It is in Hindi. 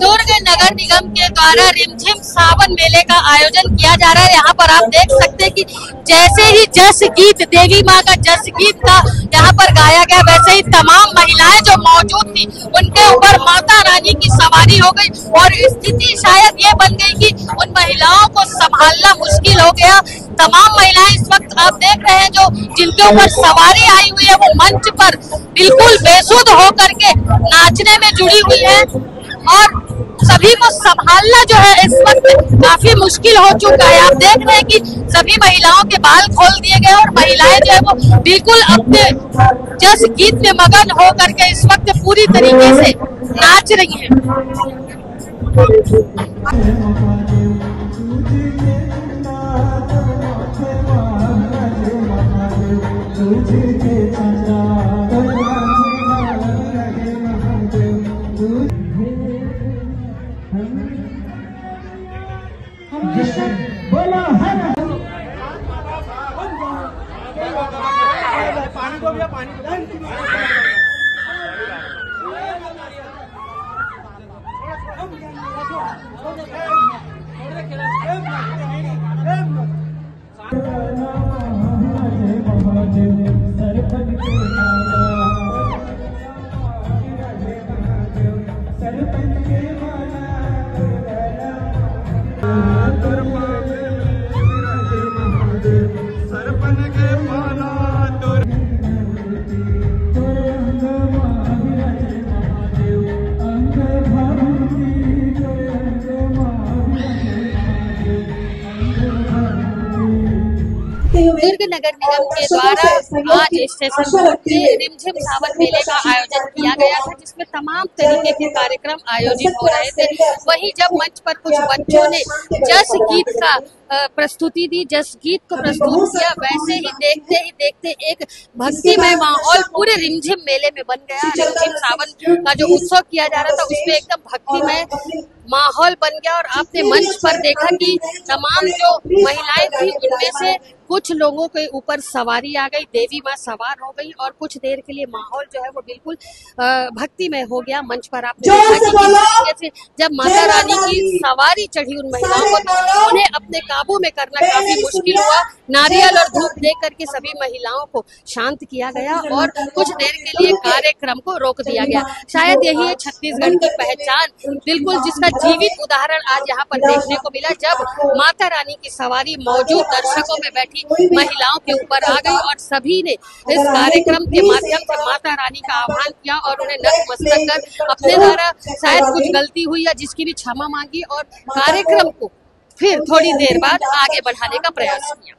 दुर्ग नगर निगम के द्वारा रिमझिम सावन मेले का आयोजन किया जा रहा है। यहाँ पर आप देख सकते हैं कि जैसे ही जस गीत, देवी माँ का जस गीत का यहाँ पर गाया गया, वैसे ही तमाम महिलाएं जो मौजूद थी उनके ऊपर माता रानी की सवारी हो गई और स्थिति शायद ये बन गई कि उन महिलाओं को संभालना मुश्किल हो गया। तमाम महिलाएं इस वक्त आप देख रहे हैं जो जिनके ऊपर सवारी आई हुई है वो मंच पर बिल्कुल बेसुध होकर के नाचने में जुड़ी हुई है और सभी को संभालना जो है इस वक्त काफी मुश्किल हो चुका है। आप देख रहे हैं कि सभी महिलाओं के बाल खोल दिए गए और महिलाएं जो है वो बिल्कुल अपने जस गीत में मगन हो करके इस वक्त पूरी तरीके से नाच रही हैं। दुर्ग नगर निगम के द्वारा आज स्टेशन रोड पे रिमझिम सावन मेले का आयोजन किया गया था, जिसमें तमाम तरीके के कार्यक्रम आयोजित हो रहे थे। वहीं जब मंच पर कुछ बच्चों ने जस गीत का प्रस्तुति दी, जस गीत को प्रस्तुत किया, वैसे ही देखते एक भक्तिमय माहौल पूरे रिमझिम मेले में बन गया। रिमझिम सावन का जो उत्सव किया जा रहा था उसमें एकदम भक्तिमय माहौल बन गया और आपने मंच पर देखा कि तमाम जो महिलाएं थी उनमें से कुछ लोगों के ऊपर सवारी आ गई, देवी माँ सवार हो गई और कुछ देर के लिए माहौल जो है वो बिल्कुल भक्तिमय हो गया। मंच पर आपने देखा कि किस तरीके से जब माता रानी की सवारी चढ़ी उन महिलाओं को तो उन्हें अपने काबू में करना काफी मुश्किल हुआ। नारियल और धूप दे करके सभी महिलाओं को शांत किया गया और कुछ देर के लिए कार्यक्रम को रोक दिया गया। शायद यही है छत्तीसगढ़ की पहचान, बिल्कुल जिसका जीवित उदाहरण आज यहाँ पर देखने को मिला, जब माता रानी की सवारी मौजूद दर्शकों में बैठी महिलाओं के ऊपर आ गई और सभी ने इस कार्यक्रम के माध्यम से माता रानी का आह्वान किया और उन्हें नतमस्तक कर अपने द्वारा शायद कुछ गलती हुई या जिसकी भी क्षमा मांगी और कार्यक्रम को फिर थोड़ी देर बाद आगे बढ़ाने का प्रयास किया।